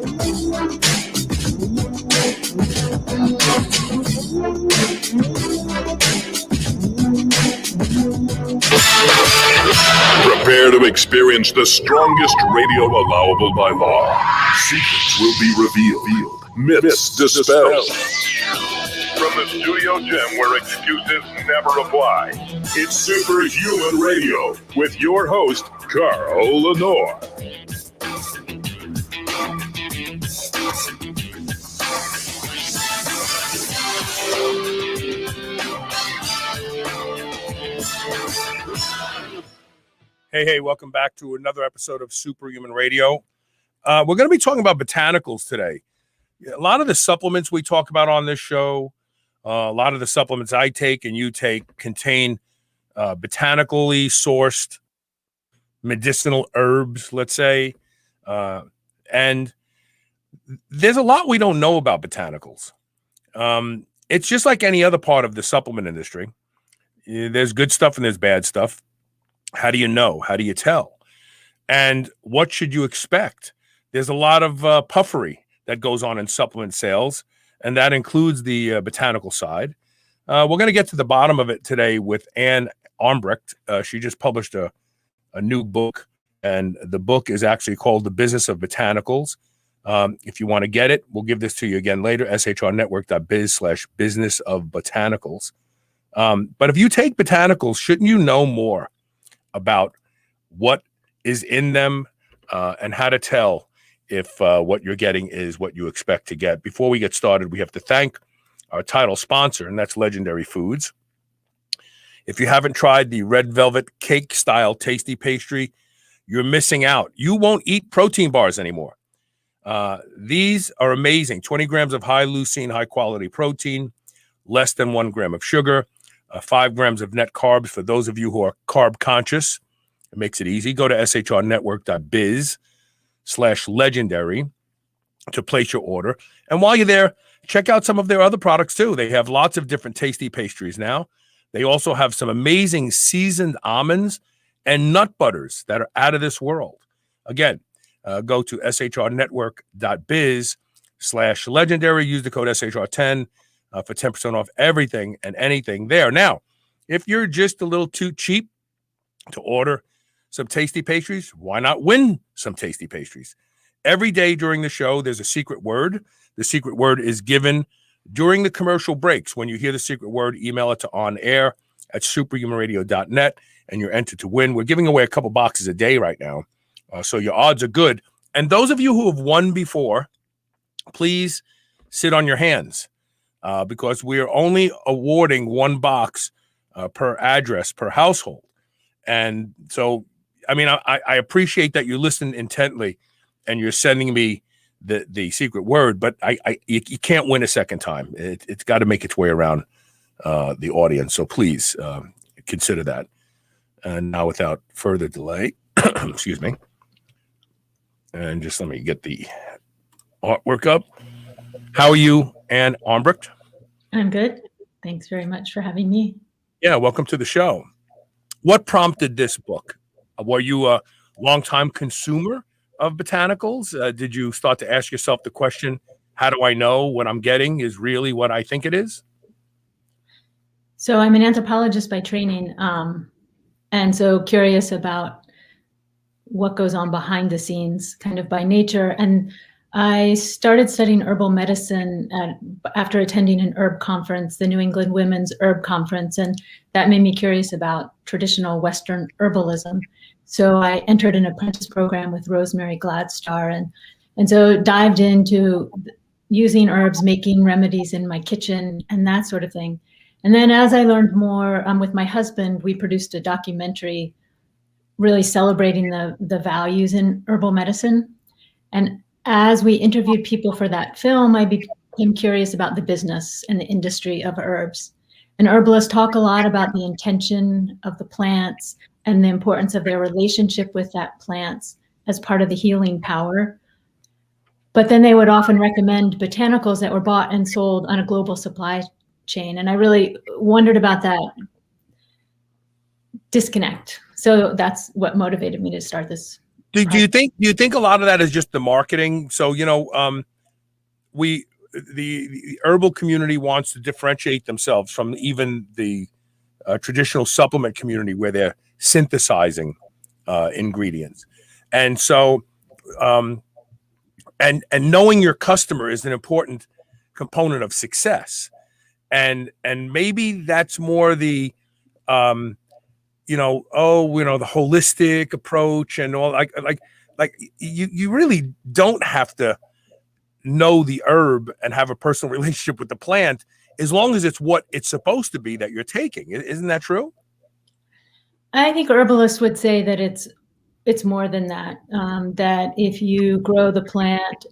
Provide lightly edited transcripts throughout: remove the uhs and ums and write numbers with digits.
Prepare to experience the strongest radio allowable by law. Secrets will be revealed. Myths dispelled. From the studio gym where excuses never apply, it's Superhuman Radio with your host, Carl Lenore. Hey, welcome back to another episode of Superhuman Radio. We're going to be talking about botanicals today. A lot of the supplements we talk about on this show, a lot of the supplements I take and you take contain botanically sourced medicinal herbs, let's say. And there's a lot we don't know about botanicals. It's just like any other part of the supplement industry. There's good stuff and there's bad stuff. How do you know? How do you tell? And what should you expect? There's a lot of puffery that goes on in supplement sales, and that includes the botanical side. We're going to get to the bottom of it today with Anne Armbrecht. She just published a new book, and the book is actually called The Business of Botanicals. If you want to get it, we'll give this to you again later, shrnetwork.biz/business of botanicals. But if you take botanicals, shouldn't you know more about what is in them and how to tell if what you're getting is what you expect to get? Before we get started, we have to thank our title sponsor, and that's Legendary Foods. If you haven't tried the red velvet cake style tasty pastry, you're missing out. You won't eat protein bars anymore. These are amazing. 20 grams of high leucine, high quality protein, less than 1 gram of sugar, 5 grams of net carbs for those of you who are carb conscious. It makes it easy. Go to shrnetwork.biz/legendary to place your order. And while you're there, check out some of their other products too. They have lots of different tasty pastries now. They also have some amazing seasoned almonds and nut butters that are out of this world. Again, go to shrnetwork.biz/legendary. Use the code SHR10 for 10% off everything and anything there. Now, if you're just a little too cheap to order some tasty pastries, why not win some tasty pastries? Every day during the show, there's a secret word. The secret word is given during the commercial breaks. When you hear the secret word, email it to onair@superhumanradio.net, and you're entered to win. We're giving away a couple boxes a day right now, so your odds are good. And those of you who have won before, please sit on your hands. Because we are only awarding 1 box per address, per household. And so, I mean, I appreciate that you listen intently and you're sending me the secret word, but you can't win a second time. It's got to make its way around the audience. So please consider that. And now, without further delay, excuse me, and just let me get the artwork up. How are you, Anne Armbrecht? I'm good. Thanks very much for having me. Yeah, welcome to the show. What prompted this book? Were you a longtime consumer of botanicals? Did you start to ask yourself the question, how do I know what I'm getting is really what I think it is? So I'm an anthropologist by training, and so curious about what goes on behind the scenes, kind of by nature. And I started studying herbal medicine after attending an herb conference, the New England Women's Herb Conference, and that made me curious about traditional Western herbalism. So I entered an apprentice program with Rosemary Gladstar, and so dived into using herbs, making remedies in my kitchen, and that sort of thing. And then as I learned more with my husband, we produced a documentary really celebrating the values in herbal medicine. And as we interviewed people for that film, I became curious about the business and the industry of herbs. And herbalists talk a lot about the intention of the plants and the importance of their relationship with that plants as part of the healing power. But then they would often recommend botanicals that were bought and sold on a global supply chain. And I really wondered about that disconnect. So that's what motivated me to start this Do you think a lot of that is just the marketing? So the herbal community wants to differentiate themselves from even the traditional supplement community where they're synthesizing ingredients, and so and knowing your customer is an important component of success, and maybe that's more the the holistic approach and all like you really don't have to know the herb and have a personal relationship with the plant as long as it's what it's supposed to be that you're taking. Isn't that true? I think herbalists would say that it's more than that. That if you grow the plant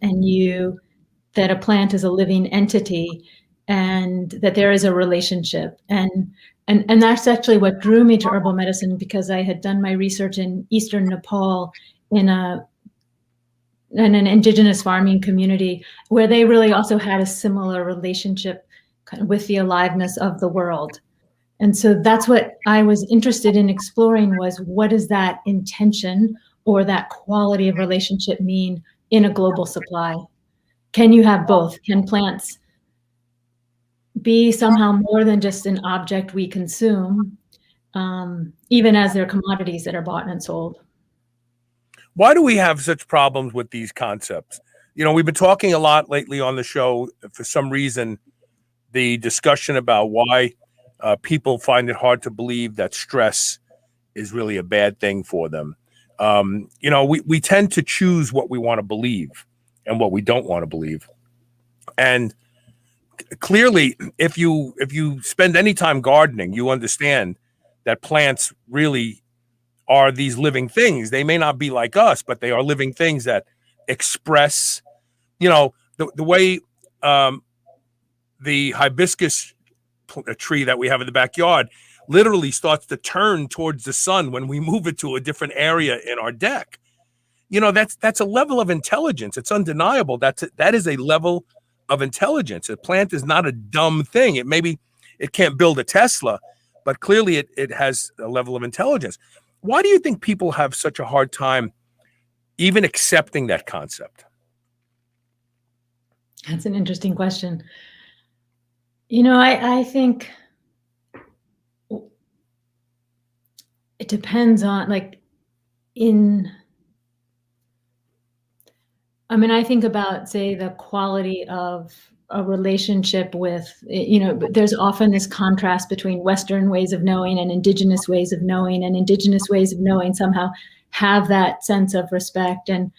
that a plant is a living entity, and that there is a relationship, and that's actually what drew me to herbal medicine, because I had done my research in Eastern Nepal in an indigenous farming community where they really also had a similar relationship kind of with the aliveness of the world. And so that's what I was interested in exploring, was what does that intention or that quality of relationship mean in a global supply? Can you have both? Can plants be somehow more than just an object we consume, even as they're commodities that are bought and sold? Why do we have such problems with these concepts? We've been talking a lot lately on the show. For some reason, the discussion about why people find it hard to believe that stress is really a bad thing for them. We tend to choose what we want to believe and what we don't want to believe. And clearly, if you spend any time gardening, you understand that plants really are these living things. They may not be like us, but they are living things that express, the way the hibiscus tree that we have in the backyard literally starts to turn towards the sun when we move it to a different area in our deck. That's a level of intelligence. It's undeniable. That is a level of intelligence. A plant is not a dumb thing. It can't build a Tesla, but clearly it has a level of intelligence. Why do you think people have such a hard time even accepting that concept? That's an interesting question. I think it depends on I think about, say, the quality of a relationship with, there's often this contrast between Western ways of knowing and indigenous ways of knowing, and indigenous ways of knowing somehow have that sense of respect, and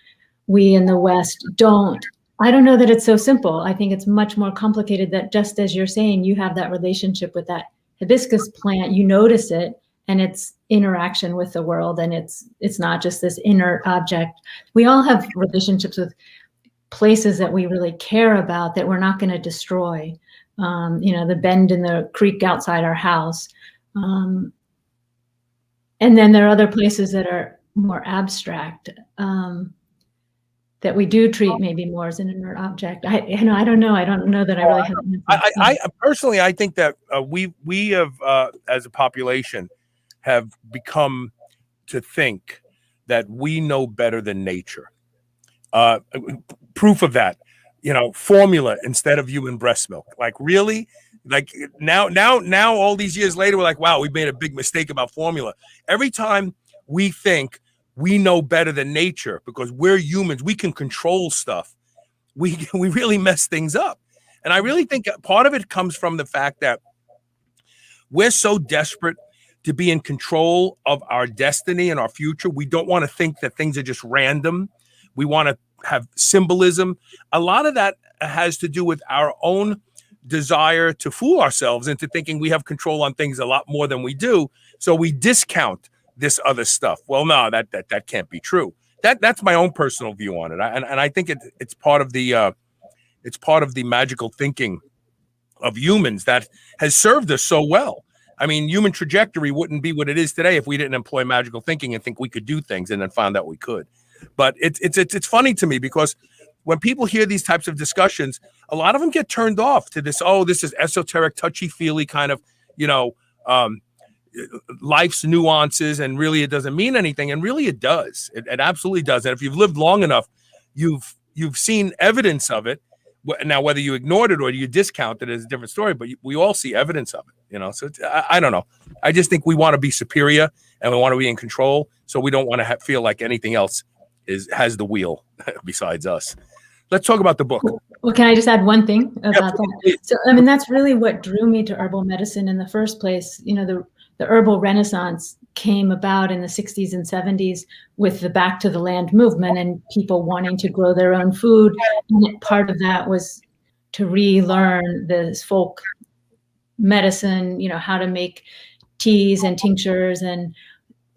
we in the West don't. I don't know that it's so simple. I think it's much more complicated, that just as you're saying, you have that relationship with that hibiscus plant, you notice it and its interaction with the world, and it's not just this inert object. We all have relationships with places that we really care about that we're not going to destroy. The bend in the creek outside our house. And then there are other places that are more abstract, that we do treat maybe more as an inert object. I don't know. I don't know that I really have. I personally, I think that we have, as a population, have become to think that we know better than nature. Proof of that, formula instead of human breast milk. Like, really? Like now, all these years later, we're like, wow, we made a big mistake about formula. Every time we think we know better than nature because we're humans, we can control stuff, we really mess things up. And I really think part of it comes from the fact that we're so desperate to be in control of our destiny and our future. We don't want to think that things are just random. We want to have symbolism. A lot of that has to do with our own desire to fool ourselves into thinking we have control on things a lot more than we do. So we discount this other stuff. Well, no, that can't be true. That's my own personal view on it. And I think it's part of the magical thinking of humans that has served us so well. I mean, human trajectory wouldn't be what it is today if we didn't employ magical thinking and think we could do things and then found out we could. But it's funny to me because when people hear these types of discussions, a lot of them get turned off to this. Oh, this is esoteric, touchy-feely kind of, life's nuances, and really it doesn't mean anything. And really it does. It absolutely does. And if you've lived long enough, you've seen evidence of it. Now, whether you ignored it or you discount it is a different story, but we all see evidence of it, So I don't know. I just think we want to be superior and we want to be in control. So we don't want to feel like anything else has the wheel besides us. Let's talk about the book. Well, can I just add one thing about that? So, that's really what drew me to herbal medicine in the first place. The herbal renaissance came about in the 60s and 70s with the Back to the Land movement and people wanting to grow their own food. And part of that was to relearn this folk medicine, how to make teas and tinctures and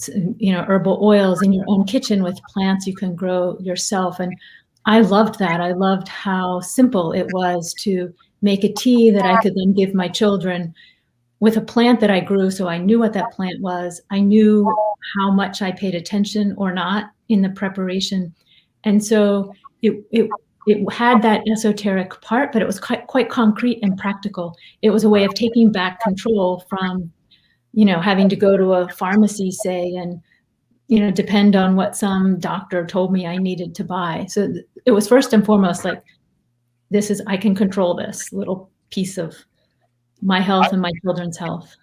herbal oils in your own kitchen with plants you can grow yourself. And I loved that. I loved how simple it was to make a tea that I could then give my children with a plant that I grew. So I knew what that plant was. I knew how much I paid attention or not in the preparation. And so it had that esoteric part, but it was quite concrete and practical. It was a way of taking back control from, having to go to a pharmacy, say, and depend on what some doctor told me I needed to buy. So it was first and foremost like, I can control this little piece of my health and my children's health.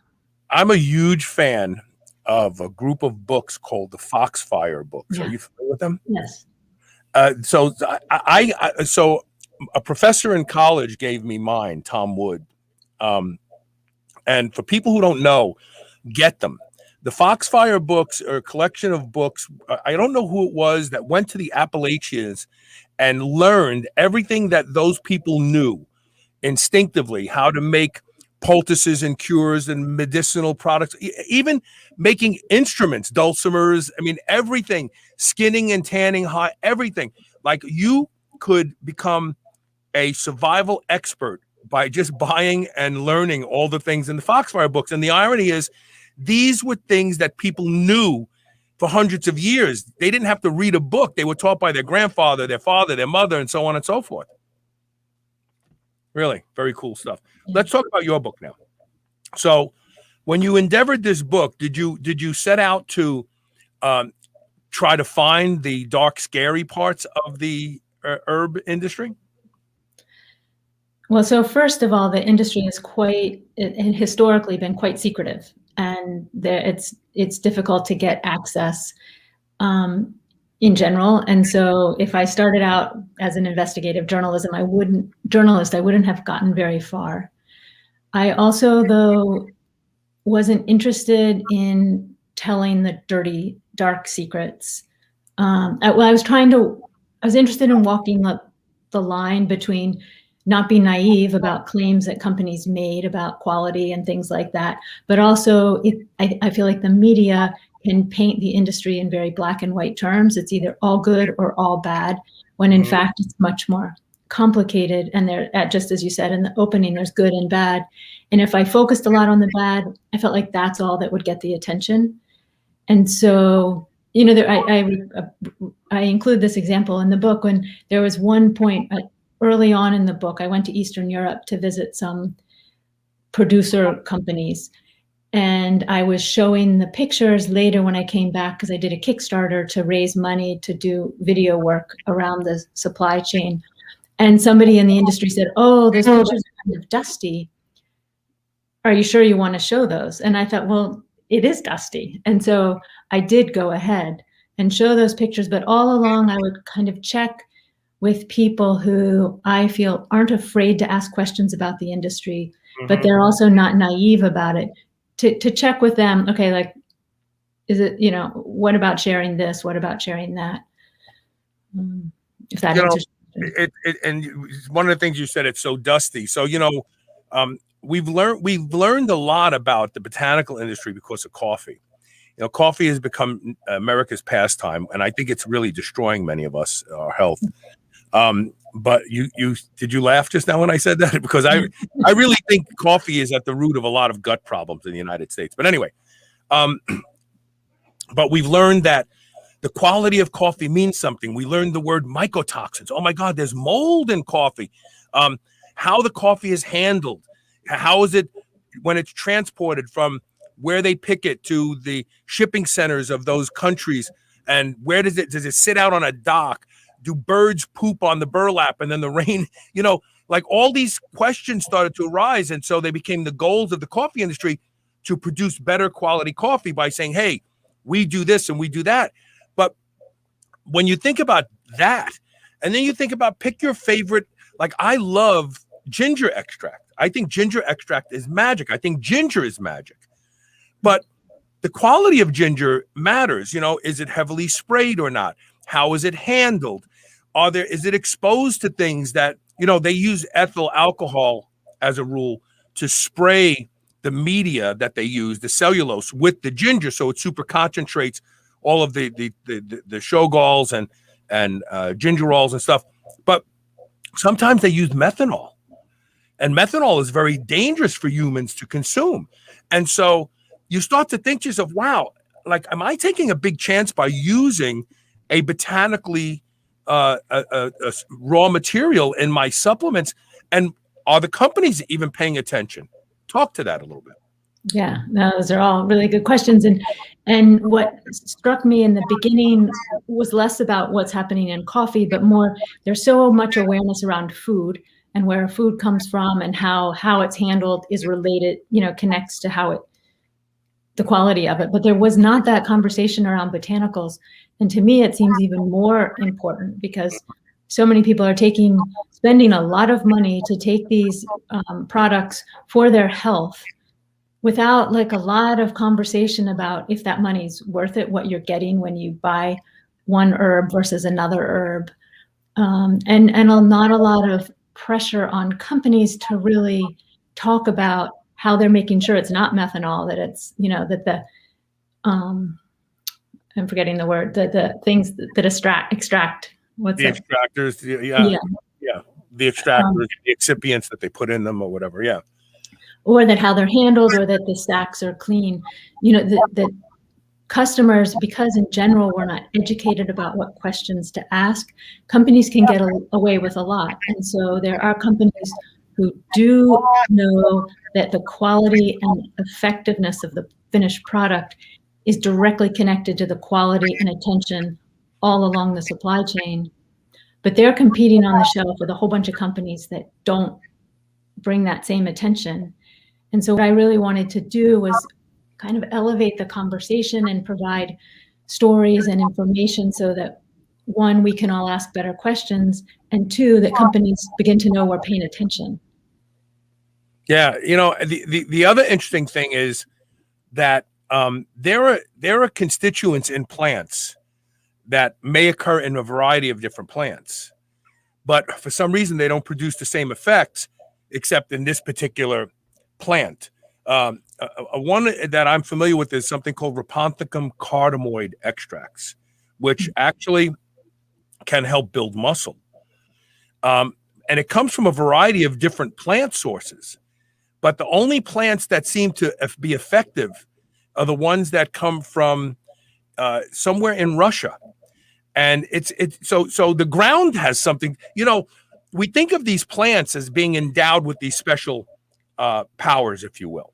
I'm a huge fan of a group of books called the Foxfire books. Yeah. Are you familiar with them? Yes. So so a professor in college gave me mine, Tom Wood. And for people who don't know, get them. The Foxfire books are a collection of books. I don't know who it was that went to the Appalachians and learned everything that those people knew instinctively, how to make poultices and cures and medicinal products, even making instruments, dulcimers. Everything, skinning and tanning, everything. Like, you could become a survival expert by just buying and learning all the things in the Foxfire books. And the irony is, these were things that people knew for hundreds of years. They didn't have to read a book. They were taught by their grandfather, their father, their mother, and so on and so forth. Really, very cool stuff. Let's talk about your book now. So when you endeavored this book, did you set out to try to find the dark, scary parts of the herb industry? Well, so first of all, the industry is historically been quite secretive, and it's difficult to get access in general. And so if I started out as an investigative journalist, I wouldn't have gotten very far. I also, though, wasn't interested in telling the dirty, dark secrets. I was interested in walking the line between not being naive about claims that companies made about quality and things like that, but also I feel like the media can paint the industry in very black and white terms. It's either all good or all bad, when in fact it's much more complicated. And just as you said in the opening, there's good and bad. And if I focused a lot on the bad, I felt like that's all that would get the attention. And so, I include this example in the book when there was one point early on in the book, I went to Eastern Europe to visit some producer companies. And I was showing the pictures later when I came back, because I did a Kickstarter to raise money to do video work around the supply chain. And somebody in the industry said, "Oh, those pictures are kind of dusty. Are you sure you want to show those?" And I thought, well, it is dusty. And so I did go ahead and show those pictures. But all along, I would kind of check with people who I feel aren't afraid to ask questions about the industry, but they're also not naive about it. To check with them, okay, like, is it, what about sharing this? What about sharing that? If that answers. And one of the things you said, it's so dusty. So, we've learned a lot about the botanical industry because of coffee. Coffee has become America's pastime, and I think it's really destroying many of us, our health. But did you laugh just now when I said that? Because I really think coffee is at the root of a lot of gut problems in the United States. But anyway, but we've learned that the quality of coffee means something. We learned the word mycotoxins. Oh my God, there's mold in coffee. How the coffee is handled. How is it when it's transported from where they pick it to the shipping centers of those countries, and where does it sit out on a dock? Do birds poop on the burlap and then the rain? Like all these questions started to arise, and so they became the goals of the coffee industry to produce better quality coffee by saying, hey, we do this and we do that. But when you think about that, and then you think about pick your favorite, like I love ginger extract. I think ginger extract is magic. I think ginger is magic. But the quality of ginger matters. Is it heavily sprayed or not? How is it handled? Is it exposed to things that, they use ethyl alcohol as a rule to spray the media that they use, the cellulose, with the ginger, so it super concentrates all of the shogalls and gingerols and stuff. But sometimes they use methanol, and methanol is very dangerous for humans to consume. And so you start to think to yourself, wow, like, am I taking a big chance by using a botanically a raw material in my supplements? And are the companies even paying attention? Talk to that a little bit. Yeah, no, those are all really good questions. And what struck me in the beginning was less about what's happening in coffee, but more there's so much awareness around food and where food comes from and how it's handled is related, connects to the quality of it. But there was not that conversation around botanicals. And to me, it seems even more important because so many people are spending a lot of money to take these products for their health without like a lot of conversation about if that money's worth it, what you're getting when you buy one herb versus another herb. And not a lot of pressure on companies to really talk about how they're making sure it's not methanol, that it's, that the, I'm forgetting the word, the things that extract. What's the it? Extractors? Yeah. The extractors, the excipients that they put in them or whatever. Yeah. Or that how they're handled, or that the stacks are clean. The customers, because in general we're not educated about what questions to ask, companies can get away with a lot. And so there are companies who do know that the quality and effectiveness of the finished product is directly connected to the quality and attention all along the supply chain. But they're competing on the shelf with a whole bunch of companies that don't bring that same attention. And so what I really wanted to do was kind of elevate the conversation and provide stories and information so that, one, we can all ask better questions, and two, that companies begin to know we're paying attention. Yeah, the other interesting thing is that there are constituents in plants that may occur in a variety of different plants, but for some reason they don't produce the same effects except in this particular plant. One that I'm familiar with is something called Raponthecum cardamoid extracts, which actually can help build muscle. And it comes from a variety of different plant sources, but the only plants that seem to be effective are the ones that come from somewhere in Russia. And so the ground has something, we think of these plants as being endowed with these special powers, if you will.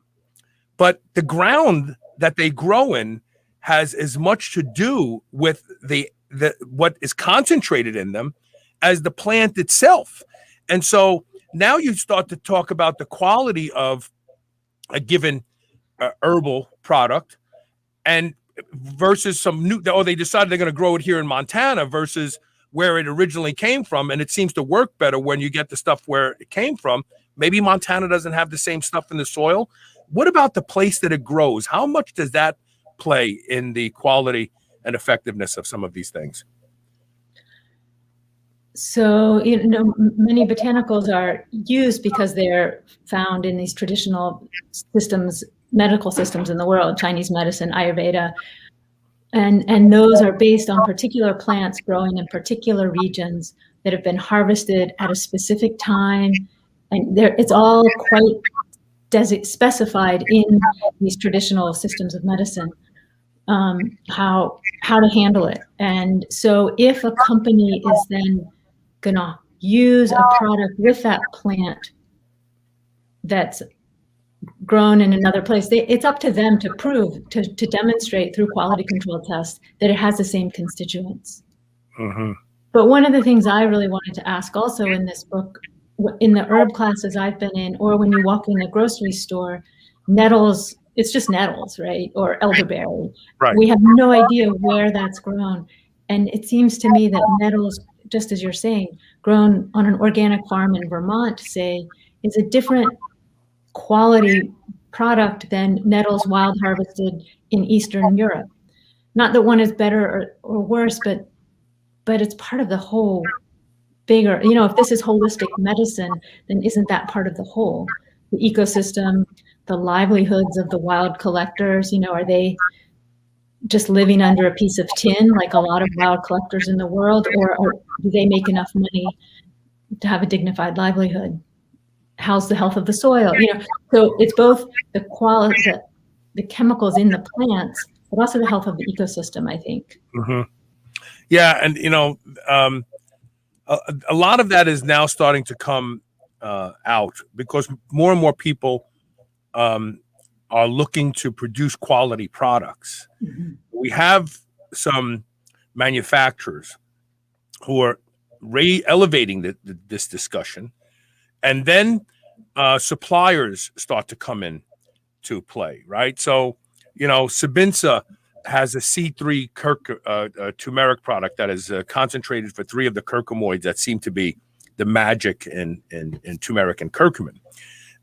But the ground that they grow in has as much to do with the what is concentrated in them as the plant itself. And so now you start to talk about the quality of a given herbal product, and versus some new, they decided they're going to grow it here in Montana versus where it originally came from. And it seems to work better when you get the stuff where it came from. Maybe Montana doesn't have the same stuff in the soil. What about the place that it grows? How much does that play in the quality and effectiveness of some of these things? So, many botanicals are used because they're found in these traditional systems, medical systems in the world, Chinese medicine, Ayurveda, and those are based on particular plants growing in particular regions that have been harvested at a specific time. And it's all quite specified in these traditional systems of medicine, how to handle it. And so if a company is then gonna use a product with that plant that's grown in another place, it's up to them to prove, to demonstrate through quality control tests that it has the same constituents. Mm-hmm. But one of the things I really wanted to ask also in this book, in the herb classes I've been in, or when you walk in the grocery store, nettles, it's just nettles, right? Or elderberry. Right. We have no idea where that's grown. And it seems to me that nettles, just as you're saying, grown on an organic farm in Vermont, say, is a different quality product than nettles wild harvested in Eastern Europe. Not that one is better or worse, but it's part of the whole bigger, if this is holistic medicine, then isn't that part of the whole? The ecosystem, the livelihoods of the wild collectors, are they just living under a piece of tin like a lot of wild collectors in the world, or do they make enough money to have a dignified livelihood? How's the health of the soil? So it's both the quality, the chemicals in the plants, but also the health of the ecosystem, I think. Mm-hmm. Yeah, and a lot of that is now starting to come out because more and more people are looking to produce quality products. Mm-hmm. We have some manufacturers who are elevating this discussion, and then suppliers start to come in to play, right? So, Sabinsa has a C3 turmeric product that is concentrated for 3 of the curcumoids that seem to be the magic in turmeric and curcumin.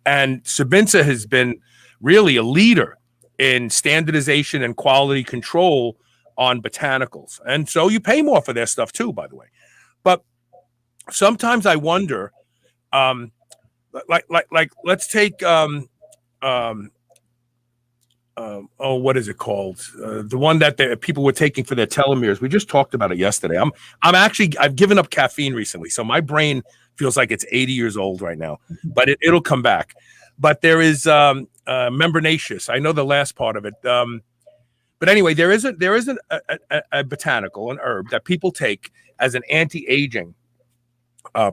And Sabinsa has been really a leader in standardization and quality control on botanicals. And so you pay more for their stuff too, by the way. But sometimes I wonder, let's take what is it called? The one that people were taking for their telomeres. We just talked about it yesterday. I've given up caffeine recently, so my brain feels like it's 80 years old right now, but it'll come back. But there is membranaceous. I know the last part of it. But anyway, there is a botanical, an herb that people take as an anti-aging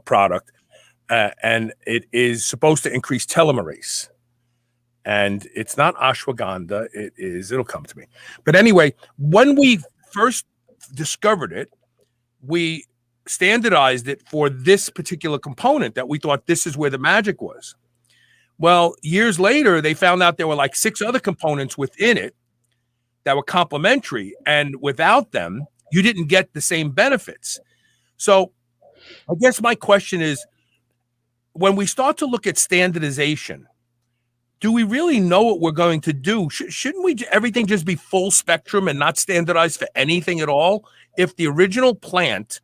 product, and it is supposed to increase telomerase. And it's not ashwagandha. It'll come to me. But anyway, when we first discovered it, we standardized it for this particular component that we thought this is where the magic was. Well, years later, they found out there were like 6 other components within it that were complementary. And without them, you didn't get the same benefits. So I guess my question is, when we start to look at standardization, do we really know what we're going to do? Shouldn't everything just be full spectrum and not standardized for anything at all? If the original plant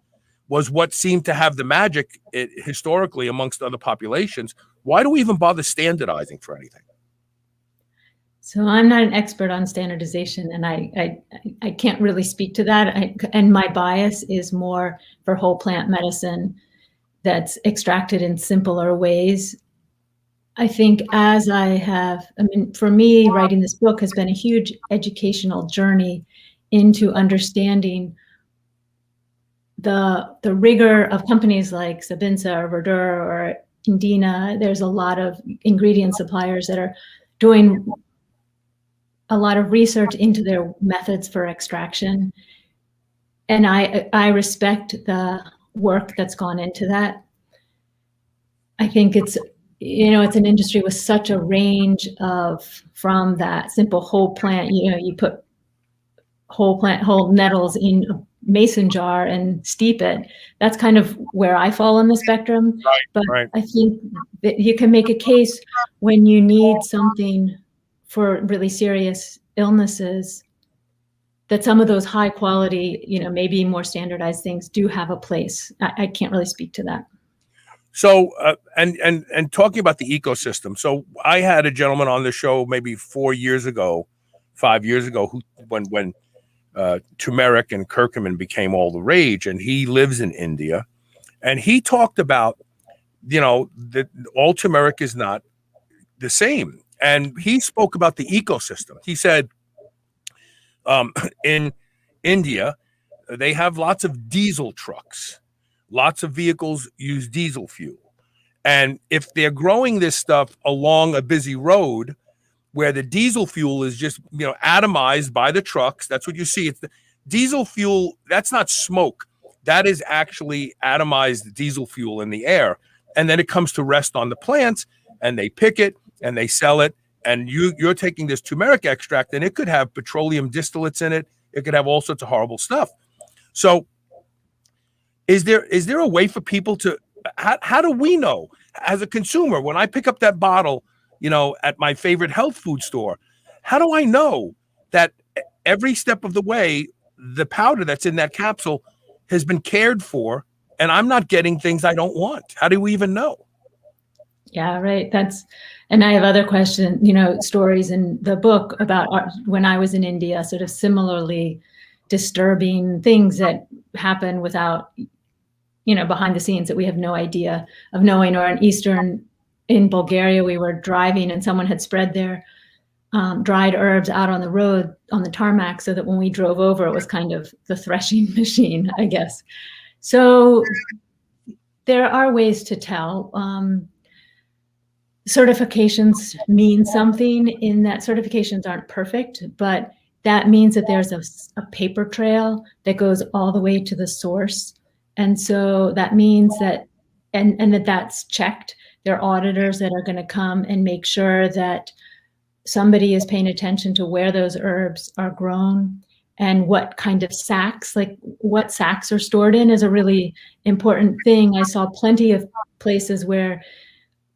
was what seemed to have the magic historically amongst other populations, why do we even bother standardizing for anything? So I'm not an expert on standardization, and I can't really speak to that. And my bias is more for whole plant medicine that's extracted in simpler ways. I think for me, writing this book has been a huge educational journey into understanding the rigor of companies like Sabinsa or Verdure or Indina. There's a lot of ingredient suppliers that are doing a lot of research into their methods for extraction. And I respect the work that's gone into that. I think it's an industry with such a range from that simple whole plant, you put whole nettles in a mason jar and steep it. That's kind of where I fall on the spectrum. Right. I think that you can make a case when you need something for really serious illnesses, that some of those high quality, maybe more standardized things do have a place. I can't really speak to that. So, and talking about the ecosystem. So I had a gentleman on the show maybe 5 years ago, who when turmeric and curcumin became all the rage, and he lives in India, and he talked about, that all turmeric is not the same. And he spoke about the ecosystem. He said, in India, they have lots of diesel trucks. Lots of vehicles use diesel fuel. And if they're growing this stuff along a busy road where the diesel fuel is just, atomized by the trucks, that's what you see. It's the diesel fuel. That's not smoke. That is actually atomized diesel fuel in the air. And then it comes to rest on the plants, and they pick it and they sell it. And you're taking this turmeric extract, and it could have petroleum distillates in it. It could have all sorts of horrible stuff. So is there a way for people to, how do we know as a consumer, when I pick up that bottle, at my favorite health food store, how do I know that every step of the way, the powder that's in that capsule has been cared for and I'm not getting things I don't want? How do we even know? Yeah, right. And I have other questions, stories in the book about when I was in India, sort of similarly disturbing things that happen without, behind the scenes that we have no idea of knowing. Or in Bulgaria, we were driving and someone had spread their dried herbs out on the road on the tarmac, so that when we drove over, it was kind of the threshing machine, I guess. So there are ways to tell. Certifications mean something, in that certifications aren't perfect, but that means that there's a paper trail that goes all the way to the source. And so that means that, and that's checked. There are auditors that are going to come and make sure that somebody is paying attention to where those herbs are grown and what kind of sacks, like what sacks are stored in, is a really important thing. I saw plenty of places where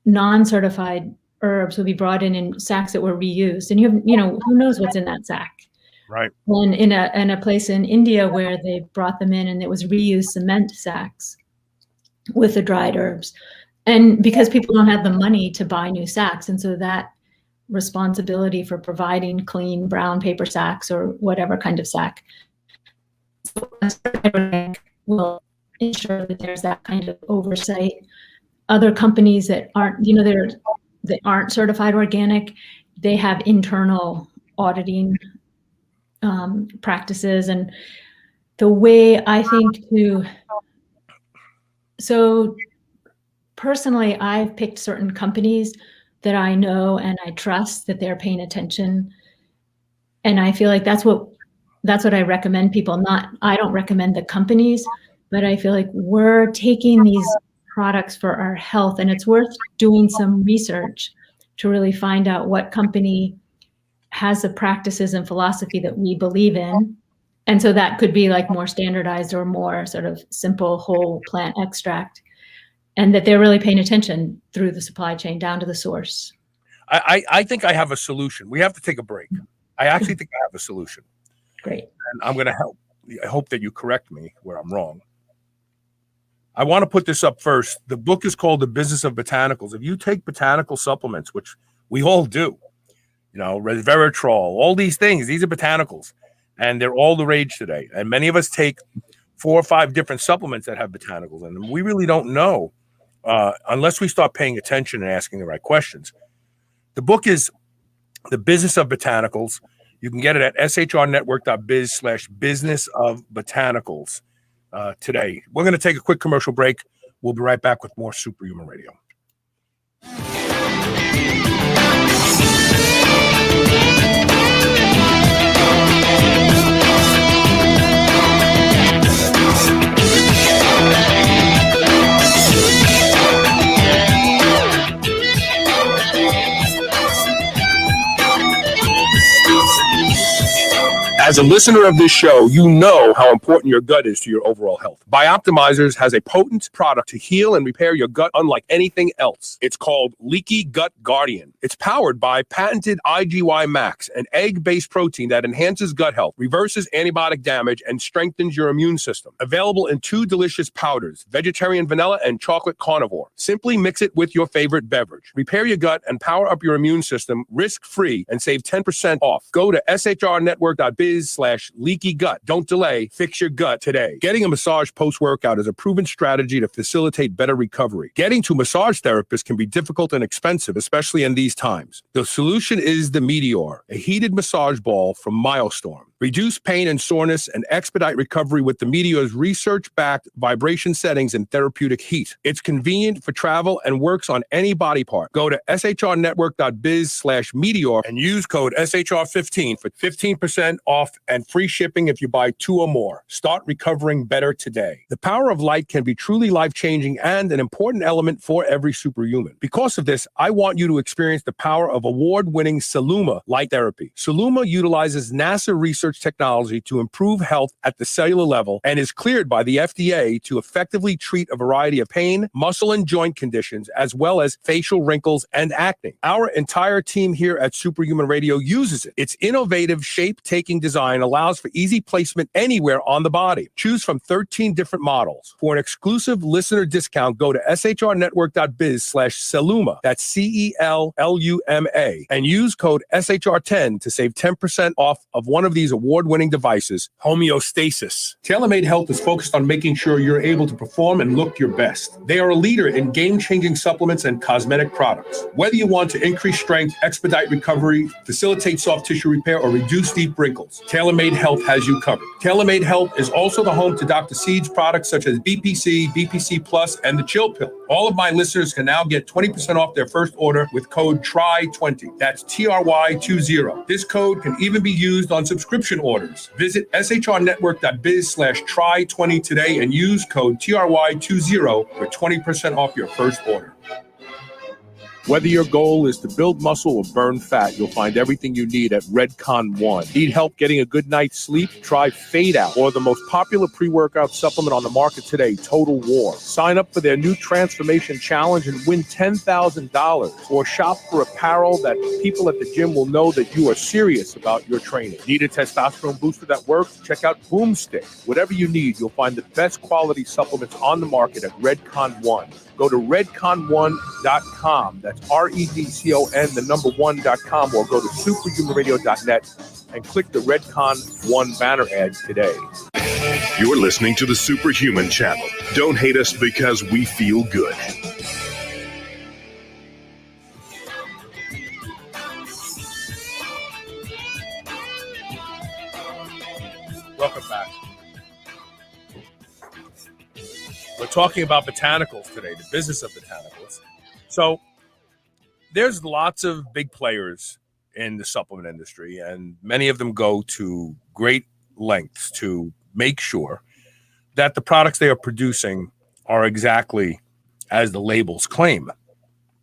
non-certified herbs would be brought in sacks that were reused, and who knows what's in that sack. Right. And in a place in India where they brought them in, and it was reused cement sacks with the dried herbs, and because people don't have the money to buy new sacks, and so that responsibility for providing clean brown paper sacks or whatever kind of sack will ensure that there's that kind of oversight. Other companies that aren't, that aren't certified organic, they have internal auditing practices. And the way I think so personally, I've picked certain companies that I know and I trust that they're paying attention. And I feel like that's what I recommend people. I don't recommend the companies, but I feel like we're taking these products for our health, and it's worth doing some research to really find out what company has the practices and philosophy that we believe in. And so that could be like more standardized or more sort of simple whole plant extract, and that they're really paying attention through the supply chain down to the source. I think I have a solution. We have to take a break. I actually think I have a solution. Great. And I'm going to help. I hope that you correct me where I'm wrong. I want to put this up first. The book is called The Business of Botanicals. If you take botanical supplements, which we all do, resveratrol, all these things, these are botanicals, and they're all the rage today. And many of us take 4 or 5 different supplements that have botanicals in them. We really don't know unless we start paying attention and asking the right questions. The book is The Business of Botanicals. You can get it at shrnetwork.biz/business of botanicals. Today. We're going to take a quick commercial break. We'll be right back with more Superhuman Radio. As a listener of this show, you know how important your gut is to your overall health. Bioptimizers has a potent product to heal and repair your gut unlike anything else. It's called Leaky Gut Guardian. It's powered by patented IGY Max, an egg-based protein that enhances gut health, reverses antibiotic damage, and strengthens your immune system. Available in 2 delicious powders, vegetarian vanilla and chocolate carnivore. Simply mix it with your favorite beverage. Repair your gut and power up your immune system risk-free and save 10% off. Go to shrnetwork.biz/leaky gut. Don't delay. Fix your gut today. Getting a massage post-workout is a proven strategy to facilitate better recovery. Getting to massage therapists can be difficult and expensive, especially in these times. The solution is the Meteor, a heated massage ball from Milestorm. Reduce pain and soreness and expedite recovery with the Meteor's research-backed vibration settings and therapeutic heat. It's convenient for travel and works on any body part. Go to shrnetwork.biz/Meteor and use code SHR15 for 15% off and free shipping if you buy 2 or more. Start recovering better today. The power of light can be truly life-changing and an important element for every superhuman. Because of this, I want you to experience the power of award-winning Saluma light therapy. Saluma utilizes NASA research technology to improve health at the cellular level and is cleared by the FDA to effectively treat a variety of pain, muscle and joint conditions, as well as facial wrinkles and acne. Our entire team here at Superhuman Radio uses it. Its innovative shape-taking design allows for easy placement anywhere on the body. Choose from 13 different models. For an exclusive listener discount, go to shrnetwork.biz/Saluma, that's CELLUMA, and use code SHR10 to save 10% off of one of these award-winning devices, Homeostasis. TaylorMade Health is focused on making sure you're able to perform and look your best. They are a leader in game-changing supplements and cosmetic products. Whether you want to increase strength, expedite recovery, facilitate soft tissue repair, or reduce deep wrinkles, TaylorMade Health has you covered. TaylorMade Health is also the home to Dr. Seed's products such as BPC, BPC Plus, and the Chill Pill. All of my listeners can now get 20% off their first order with code TRY20. That's TRY20. This code can even be used on subscription orders. Visit shrnetwork.biz/try20 today and use code TRY20 for 20% off your first order. Whether your goal is to build muscle or burn fat, you'll find everything you need at Redcon One. Need help getting a good night's sleep? Try Fade Out, or the most popular pre-workout supplement on the market today, Total War. Sign up for their new Transformation Challenge and win $10,000, or shop for apparel that people at the gym will know that you are serious about your training. Need a testosterone booster that works? Check out Boomstick. Whatever you need, you'll find the best quality supplements on the market at Redcon One. Go to redcon1.com. That's REDCON1.com, or go to superhumanradio.net and click the Redcon One banner ad today. You're listening to the Superhuman Channel. Don't hate us because we feel good. Welcome back. We're talking about botanicals today, the business of botanicals. So there's lots of big players in the supplement industry, and many of them go to great lengths to make sure that the products they are producing are exactly as the labels claim.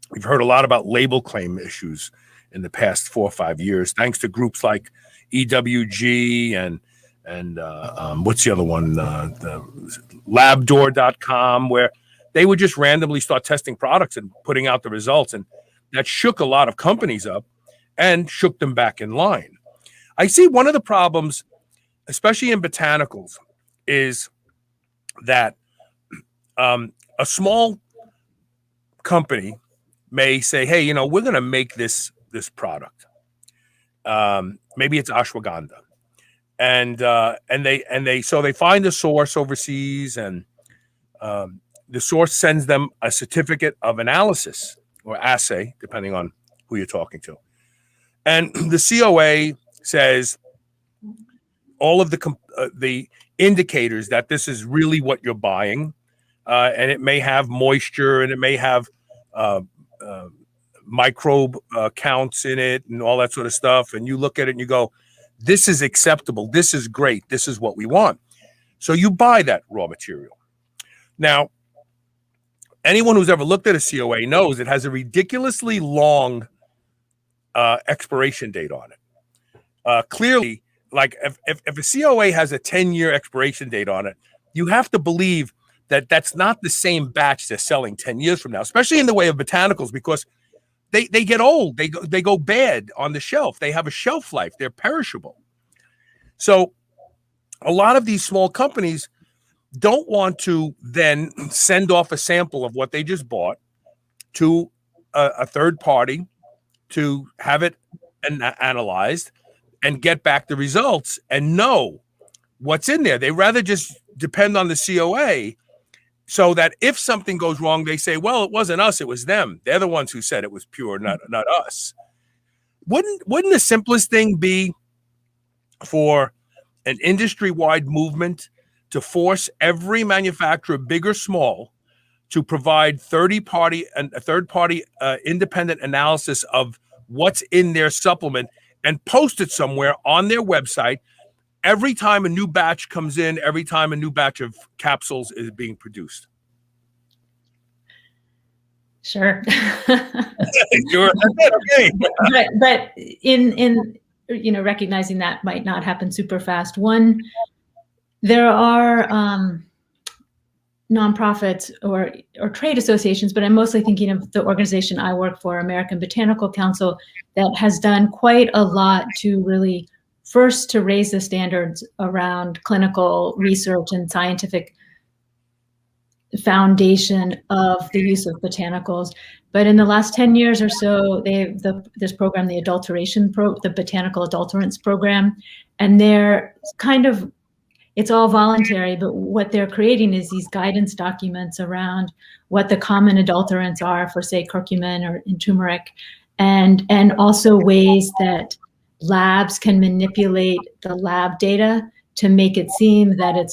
We've heard a lot about label claim issues in the past 4 or 5 years, thanks to groups like EWG and what's the other one? The labdoor.com, where they would just randomly start testing products and putting out the results. And that shook a lot of companies up and shook them back in line. I see one of the problems, especially in botanicals, is that a small company may say, hey, we're going to make this product. Maybe it's ashwagandha. And they find a source overseas, and the source sends them a certificate of analysis or assay, depending on who you're talking to. And the COA says all of the indicators that this is really what you're buying, and it may have moisture, and it may have microbe counts in it, and all that sort of stuff. And you look at it and you go, this is acceptable. This is great. This is what we want. So you buy that raw material. Now, anyone who's ever looked at a COA knows it has a ridiculously long expiration date on it. Clearly, like if a COA has a 10-year expiration date on it, you have to believe that that's not the same batch they're selling 10 years from now, especially in the way of botanicals, because they get old. They go bad on the shelf. They have a shelf life. They're perishable. So a lot of these small companies don't want to then send off a sample of what they just bought to a third party to have it analyzed and get back the results and know what's in there. They rather just depend on the COA, so that if something goes wrong, they say, well, it wasn't us, it was them. They're the ones who said it was pure, not us. Wouldn't the simplest thing be for an industry-wide movement to force every manufacturer, big or small, to provide third-party independent analysis of what's in their supplement and post it somewhere on their website every time a new batch comes in, every time a new batch of capsules is being produced. Sure. Sure. Okay. But in recognizing that might not happen super fast. One, there are nonprofits or trade associations, but I'm mostly thinking of the organization I work for, American Botanical Council, that has done quite a lot to really first to raise the standards around clinical research and scientific foundation of the use of botanicals. But in the last 10 years or so, this program, the Botanical Adulterants Program, and they're it's all voluntary, but what they're creating is these guidance documents around what the common adulterants are for, say, curcumin or turmeric, and also ways that labs can manipulate the lab data to make it seem that it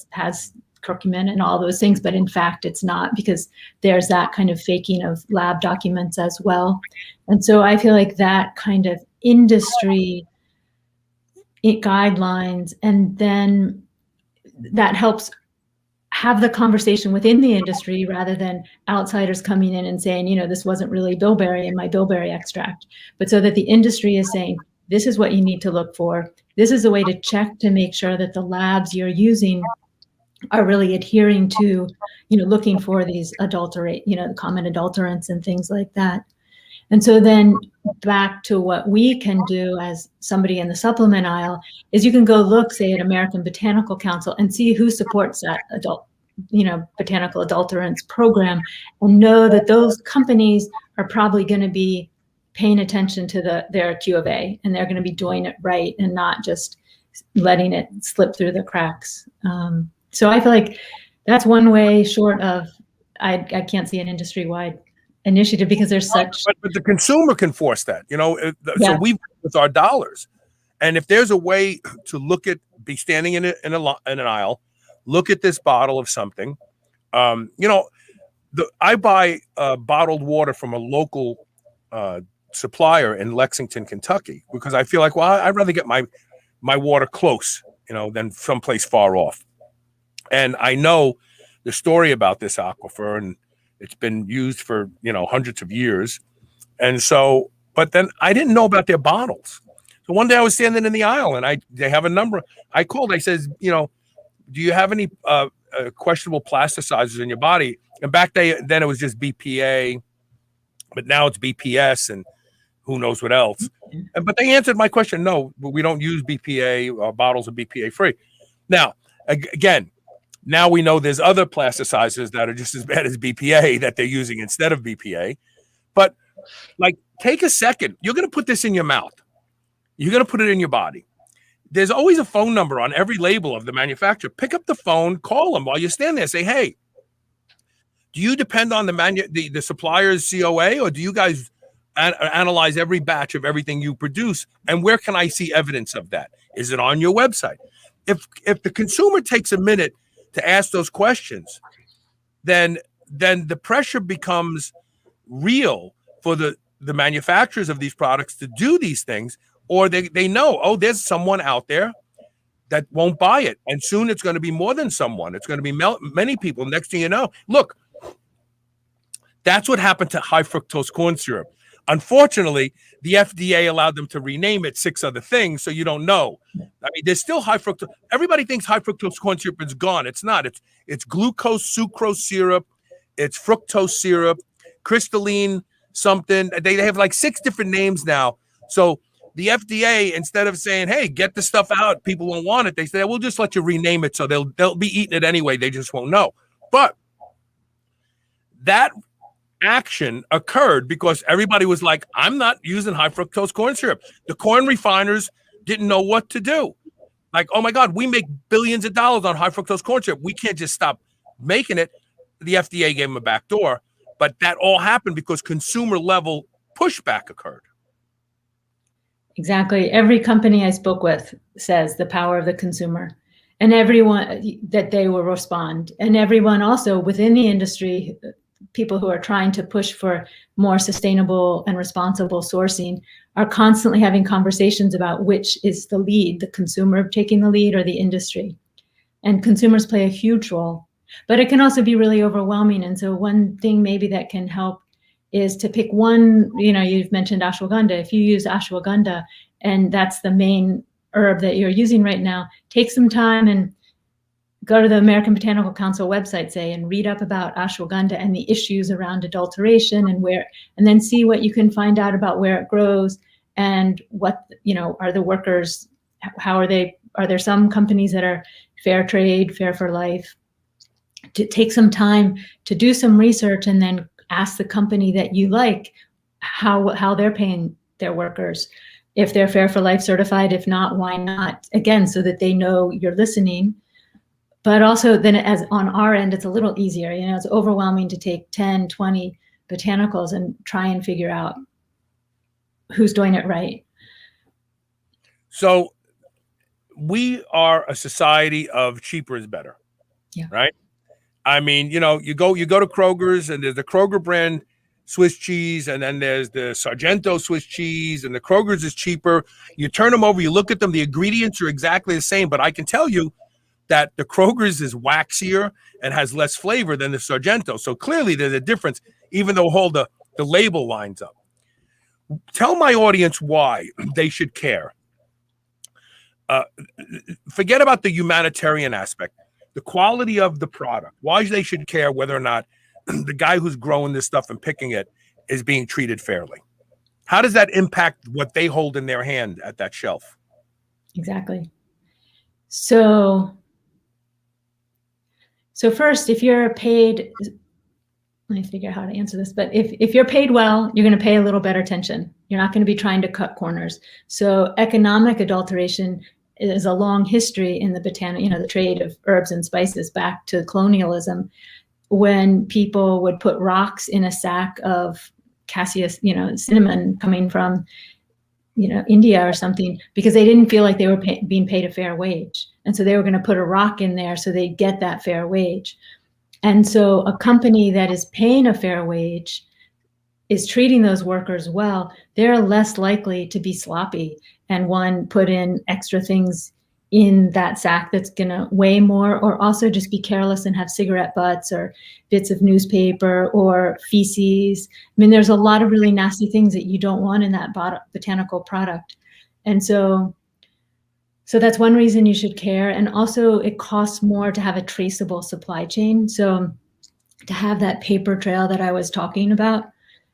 has curcumin and all those things, but in fact it's not, because there's that kind of faking of lab documents as well. And so I feel like that kind of industry guidelines, and then that helps have the conversation within the industry rather than outsiders coming in and saying, this wasn't really bilberry in my bilberry extract, but so that the industry is saying, this is what you need to look for. This is a way to check to make sure that the labs you're using are really adhering to, looking for these the common adulterants and things like that. And so then back to what we can do as somebody in the supplement aisle is you can go look, say, at American Botanical Council and see who supports that botanical adulterants program, and know that those companies are probably going to be paying attention to their Q of A, and they're going to be doing it right and not just letting it slip through the cracks. So I feel like that's one way, short of, I can't see an industry-wide initiative, because there's such. But the consumer can force that, So we with our dollars, and if there's a way to be standing in an aisle, look at this bottle of something, I buy bottled water from a local supplier in Lexington, Kentucky, because I feel like, I'd rather get my water close, than someplace far off. And I know the story about this aquifer, and it's been used for, hundreds of years. And so, but then I didn't know about their bottles. So one day I was standing in the aisle, and they have a number. I called, I says, do you have any questionable plasticizers in your body? And back then it was just BPA, but now it's BPS and who knows what else. But they answered my question. No, we don't use BPA. Our bottles are BPA free. Now, again, now we know there's other plasticizers that are just as bad as BPA that they're using instead of BPA. But take a second. You're going to put this in your mouth. You're going to put it in your body. There's always a phone number on every label of the manufacturer. Pick up the phone, call them while you stand there. Say, hey, do you depend on the supplier's COA, or do you guys analyze every batch of everything you produce? And where can I see evidence of that? Is it on your website? If the consumer takes a minute to ask those questions, then the pressure becomes real for the manufacturers of these products to do these things, or they know, there's someone out there that won't buy it. And soon it's going to be more than someone. It's going to be many people. Next thing you know, look, that's what happened to high fructose corn syrup. Unfortunately, the FDA allowed them to rename it 6 other things, so you don't know. I mean, there's still high fructose. Everybody thinks high fructose corn syrup is gone. It's not. It's glucose sucrose syrup. It's fructose syrup, crystalline something. They have 6 different names now. So the FDA, instead of saying, hey, get the stuff out, people won't want it, they say, we'll just let you rename it, so they'll be eating it anyway. They just won't know. But that action occurred because everybody was like, I'm not using high fructose corn syrup. The corn refiners didn't know what to do. Oh my God, we make billions of dollars on high fructose corn syrup. We can't just stop making it. The FDA gave them a back door, but that all happened because consumer level pushback occurred. Exactly. Every company I spoke with says the power of the consumer, and everyone that they will respond. And everyone also within the industry, people who are trying to push for more sustainable and responsible sourcing are constantly having conversations about which is the lead, the consumer taking the lead or the industry. And consumers play a huge role, but it can also be really overwhelming. And so one thing maybe that can help is to pick one, you've mentioned ashwagandha. If you use ashwagandha and that's the main herb that you're using right now, take some time and go to the American Botanical Council website, say, and read up about ashwagandha and the issues around adulteration and then see what you can find out about where it grows and what, are the workers, how are there some companies that are fair trade, fair for life? To take some time to do some research and then ask the company that you like how they're paying their workers, if they're fair for life certified, if not, why not? Again, so that they know you're listening. But also then as on our end, it's a little easier. It's overwhelming to take 10, 20 botanicals and try and figure out who's doing it right. So we are a society of cheaper is better. Yeah. Right. I mean, you go to Kroger's and there's the Kroger brand Swiss cheese, and then there's the Sargento Swiss cheese, and the Kroger's is cheaper. You turn them over, you look at them, the ingredients are exactly the same, but I can tell you that the Kroger's is waxier and has less flavor than the Sargento. So clearly there's a difference, even though the label lines up. Tell my audience why they should care. Forget about the humanitarian aspect, the quality of the product, why they should care whether or not the guy who's growing this stuff and picking it is being treated fairly. How does that impact what they hold in their hand at that shelf? Exactly. So first, if you're paid, let me figure out how to answer this, but if you're paid well, you're going to pay a little better attention. You're not going to be trying to cut corners. So economic adulteration is a long history in the the trade of herbs and spices back to colonialism, when people would put rocks in a sack of cassia, cinnamon coming from, India or something, because they didn't feel like they were being paid a fair wage. And so they were going to put a rock in there so they'd get that fair wage. And so a company that is paying a fair wage is treating those workers well, they're less likely to be sloppy and put in extra things in that sack that's going to weigh more, or also just be careless and have cigarette butts or bits of newspaper or feces. I mean, there's a lot of really nasty things that you don't want in that botanical product. And so that's one reason you should care. And also it costs more to have a traceable supply chain. So to have that paper trail that I was talking about.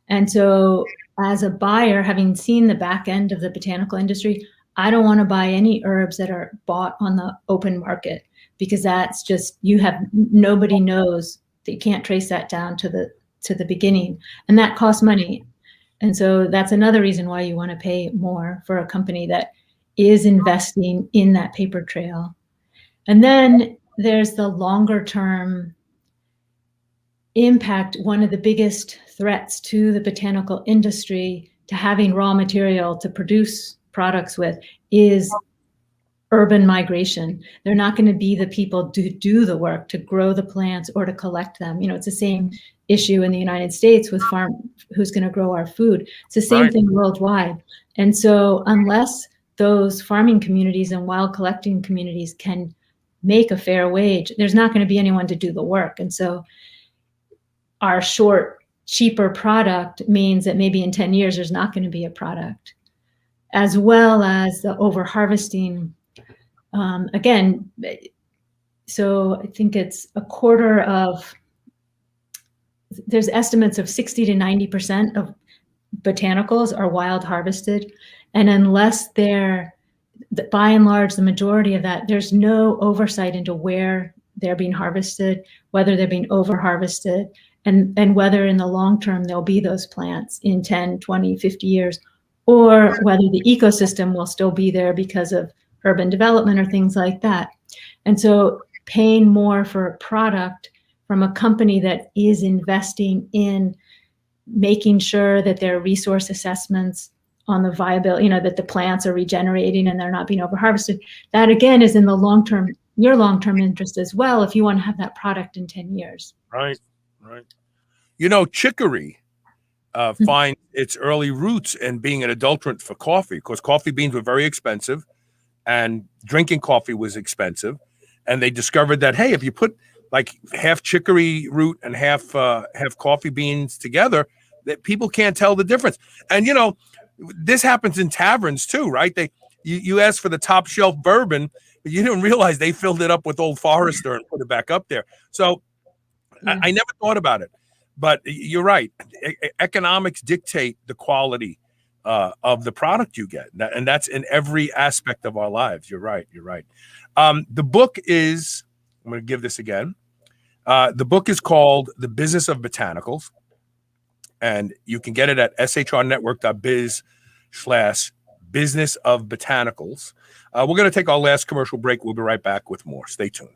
And so as a buyer, having seen the back end of the botanical industry, I don't want to buy any herbs that are bought on the open market, because that's just, nobody knows, that you can't trace that down to the beginning, and that costs money. And so that's another reason why you want to pay more for a company that is investing in that paper trail. And then there's the longer term impact. One of the biggest threats to the botanical industry, to having raw material to produce products with, is urban migration. They're not going to be the people to do the work, to grow the plants or to collect them. It's the same issue in the United States with who's going to grow our food. It's the same thing worldwide. And so unless those farming communities and wild collecting communities can make a fair wage, there's not going to be anyone to do the work. And so our short, cheaper product means that maybe in 10 years, there's not going to be a product, as well as the over harvesting. Again, so I think it's there's estimates of 60 to 90% of botanicals are wild harvested. And unless by and large, the majority of that, there's no oversight into where they're being harvested, whether they're being over harvested, and whether in the long term there'll be those plants in 10, 20, 50 years, or whether the ecosystem will still be there because of urban development or things like that. And so paying more for a product from a company that is investing in making sure that their resource assessments on the viability, that the plants are regenerating and they're not being over harvested. That again is in the your long-term interest as well, if you want to have that product in 10 years. Right. Chicory finds its early roots in being an adulterant for coffee, because coffee beans were very expensive and drinking coffee was expensive. And they discovered that, hey, if you put like half chicory root and half coffee beans together, that people can't tell the difference. And, this happens in taverns too, right? You ask for the top shelf bourbon, but you didn't realize they filled it up with Old Forester and put it back up there. So I never thought about it, but you're right. Economics dictate the quality of the product you get. And that's in every aspect of our lives. You're right. The book is, I'm going to give this again. The book is called The Business of Botanicals, and you can get it at shrnetwork.biz/Business of Botanicals. We're going to take our last commercial break. We'll be right back with more. Stay tuned.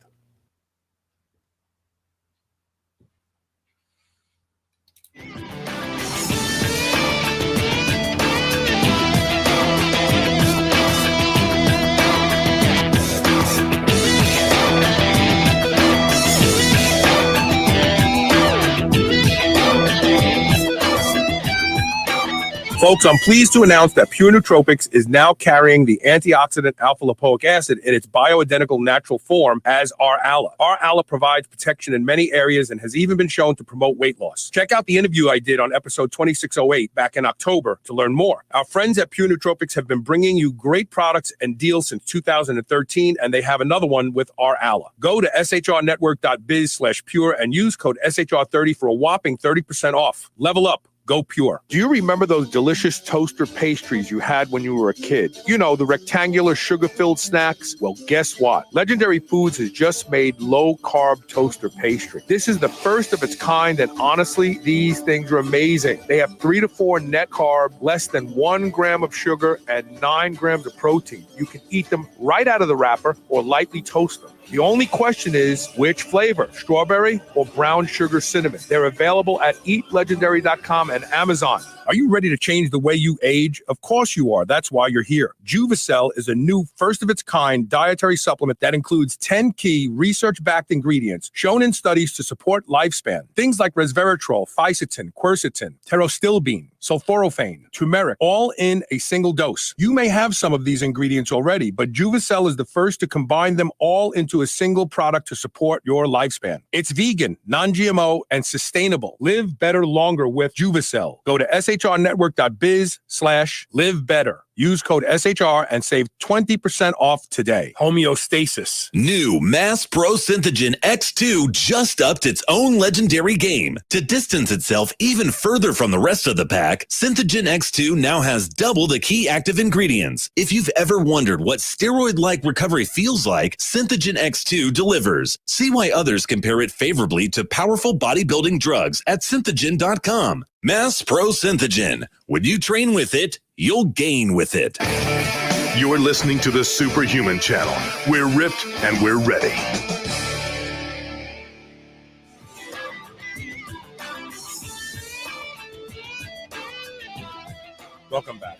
Folks, I'm pleased to announce that Pure Nootropics is now carrying the antioxidant alpha-lipoic acid in its bioidentical natural form as Armbrecht. Armbrecht provides protection in many areas and has even been shown to promote weight loss. Check out the interview I did on episode 2608 back in October to learn more. Our friends at Pure Nootropics have been bringing you great products and deals since 2013, and they have another one with Armbrecht. Go to shrnetwork.biz/pure and use code SHR30 for a whopping 30% off. Level up. Go Pure. Do you remember those delicious toaster pastries you had when you were a kid? The rectangular sugar-filled snacks? Well, guess what? Legendary Foods has just made low-carb toaster pastry. This is the first of its kind, and honestly, these things are amazing. They have 3 to 4 net carb, less than 1 gram of sugar, and 9 grams of protein. You can eat them right out of the wrapper or lightly toast them. The only question is, which flavor, strawberry or brown sugar cinnamon? They're available at eatlegendary.com and Amazon. Are you ready to change the way you age? Of course you are. That's why you're here. Juvicel is a new first-of-its-kind dietary supplement that includes 10 key research-backed ingredients shown in studies to support lifespan. Things like resveratrol, fisetin, quercetin, pterostilbene, sulforaphane, turmeric, all in a single dose. You may have some of these ingredients already, but Juvicel is the first to combine them all into a single product to support your lifespan. It's vegan, non-GMO, and sustainable. Live better longer with Juvicel. Go to shrnetwork.biz/live better. Use code SHR and save 20% off today. Homeostasis. New Mass Pro Synthogen X2 just upped its own legendary game. To distance itself even further from the rest of the pack, Synthogen X2 now has double the key active ingredients. If you've ever wondered what steroid-like recovery feels like, Synthogen X2 delivers. See why others compare it favorably to powerful bodybuilding drugs at synthogen.com. Mass Pro Synthogen. When you train with it, you'll gain with it. You're listening to the Superhuman Channel. We're ripped and we're ready. Welcome back.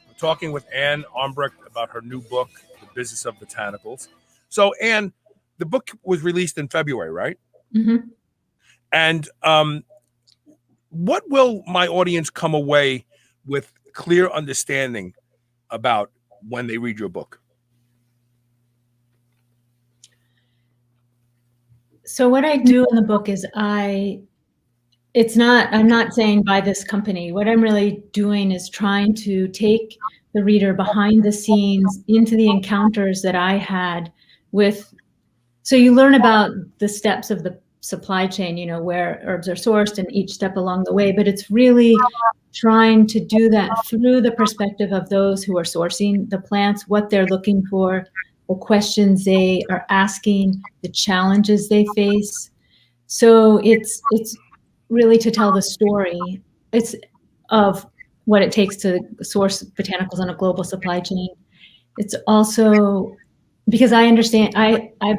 We're talking with Anne Armbrecht about her new book, The Business of Botanicals. So, Anne, the book was released in February, right? Mm-hmm. And what will my audience come away with clear understanding about when they read your book? So what I do in the book is I'm not saying buy this company. What I'm really doing is trying to take the reader behind the scenes into the encounters that I had so you learn about the steps of the supply chain, where herbs are sourced and each step along the way, but it's really trying to do that through the perspective of those who are sourcing the plants, what they're looking for, the questions they are asking, the challenges they face. So it's really to tell the story. It's of what it takes to source botanicals on a global supply chain. It's also because I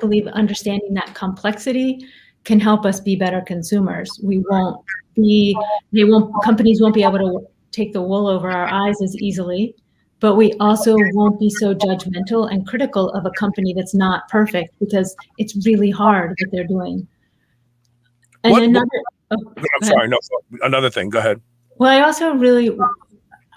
believe understanding that complexity can help us be better consumers. Companies won't be able take the wool over our eyes as easily, but we also won't be so judgmental and critical of a company that's not perfect, because it's really hard what they're doing. And I'm sorry, no, another thing, go ahead. Well,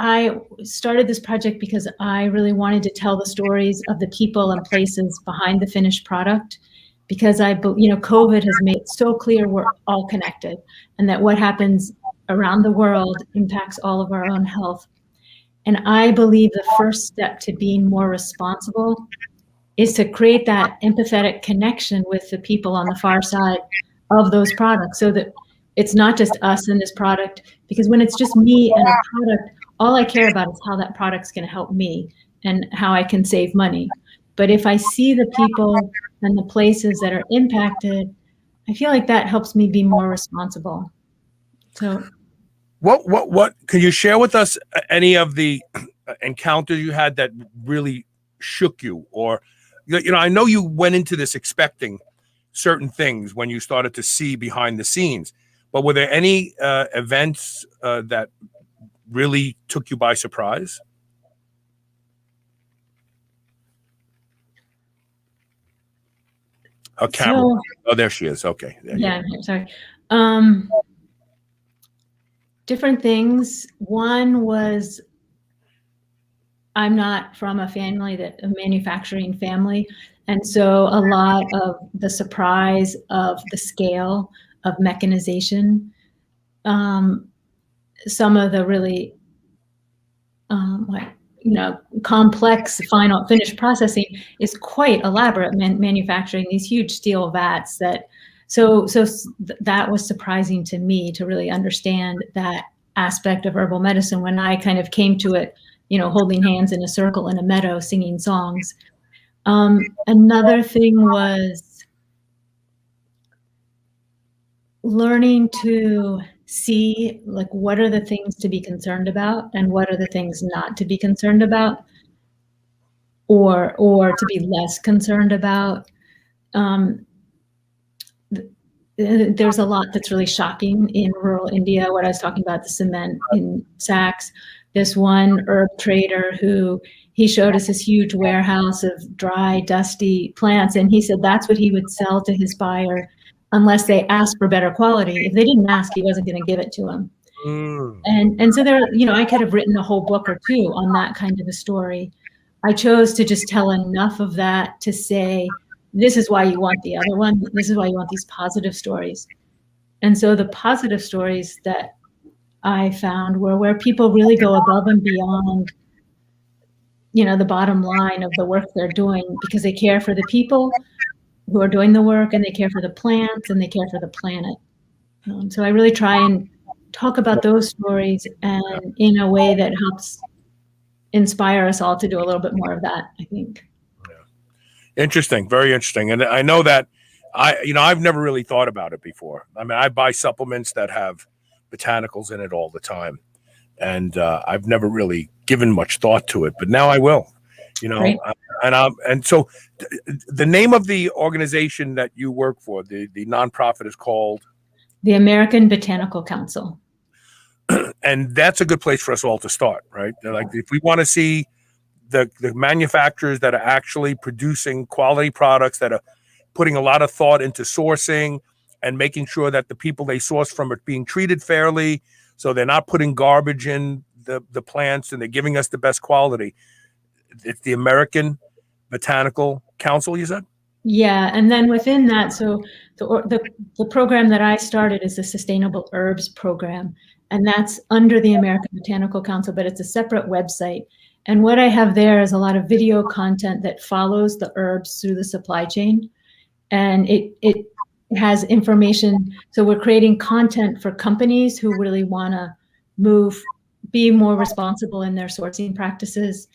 I started this project because I really wanted to tell the stories of the people and places behind the finished product, because COVID has made it so clear we're all connected, and that what happens around the world impacts all of our own health. And I believe the first step to being more responsible is to create that empathetic connection with the people on the far side of those products, so that it's not just us and this product, because when it's just me and a product, all I care about is how that product's going to help me and how I can save money. But if I see the people and the places that are impacted, I feel like that helps me be more responsible. So what can you share with us any of the encounters you had that really shook you? Or, I know you went into this expecting certain things when you started to see behind the scenes, but were there any events that really took you by surprise? A camera. Oh, there she is. Okay. Yeah, sorry. Different things. One was, I'm not from a manufacturing family. And so a lot of the surprise of the scale of mechanization, some of the really complex finished processing is quite elaborate, manufacturing these huge steel vats. That was surprising to me, to really understand that aspect of herbal medicine when I kind of came to it, holding hands in a circle in a meadow singing songs. Another thing was learning to see, like, what are the things to be concerned about and what are the things not to be concerned about, or to be less concerned about. There's a lot that's really shocking in rural India. What I was talking about, the cement in sacks. This one herb trader he showed us this huge warehouse of dry, dusty plants, and he said that's what he would sell to his buyer unless they asked for better quality. If they didn't ask, he wasn't going to give it to them. And so there, I could have written a whole book or two on that kind of a story. I chose to just tell enough of that to say, this is why you want the other one. This is why you want these positive stories. And so the positive stories that I found were where people really go above and beyond, the bottom line of the work they're doing, because they care for the people who are doing the work, and they care for the plants, and they care for the planet. So I really try and talk about those stories, and in a way that helps inspire us all to do a little bit more of that, I think. Yeah. Interesting. Very interesting. And I know that I've never really thought about it before. I mean, I buy supplements that have botanicals in it all the time, and I've never really given much thought to it, but now I will. Right. And so the name of the organization that you work for, the nonprofit, is called the American Botanical Council. And that's a good place for us all to start, right? Like, if we want to see the manufacturers that are actually producing quality products, that are putting a lot of thought into sourcing and making sure that the people they source from are being treated fairly, so they're not putting garbage in the plants, and they're giving us the best quality. It's the American Botanical Council, you said? Yeah, and then within that, so the program that I started is the Sustainable Herbs program, and that's under the American Botanical Council, but it's a separate website. And what I have there is a lot of video content that follows the herbs through the supply chain, and it has information. So we're creating content for companies who really want to be more responsible in their sourcing practices,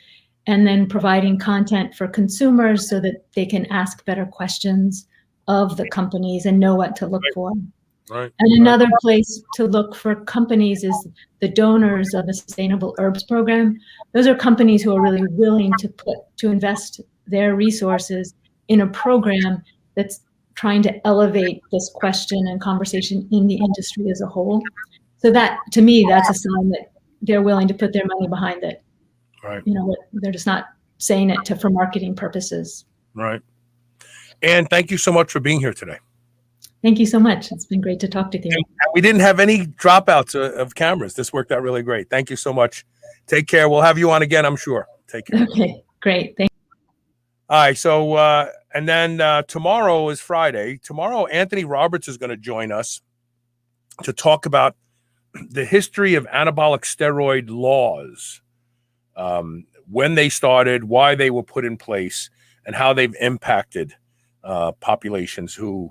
and then providing content for consumers so that they can ask better questions of the companies and know what to look for. Right. And another place to look for companies is the donors of the Sustainable Herbs program. Those are companies who are really willing to invest their resources in a program that's trying to elevate this question and conversation in the industry as a whole. So that, to me, that's a sign they're willing to put their money behind it. Right. They're just not saying it for marketing purposes. Right. And thank you so much for being here today. Thank you so much. It's been great to talk with you. And we didn't have any dropouts of cameras. This worked out really great. Thank you so much. Take care. We'll have you on again, I'm sure. Take care. Okay, great. Thank you. All right. So, and then tomorrow is Friday. Tomorrow, Anthony Roberts is going to join us to talk about the history of anabolic steroid laws, when they started, why they were put in place, and how they've impacted populations who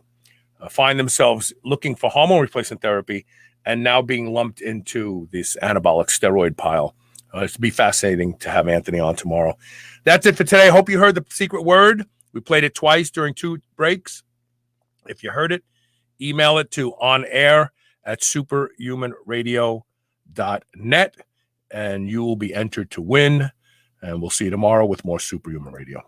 find themselves looking for hormone replacement therapy and now being lumped into this anabolic steroid pile. It's to be fascinating to have Anthony on tomorrow. That's it for today. I hope you heard the secret word. We played it twice during 2 breaks. If you heard it, email it to onair@superhumanradio.net, and you will be entered to win. And we'll see you tomorrow with more Superhuman Radio.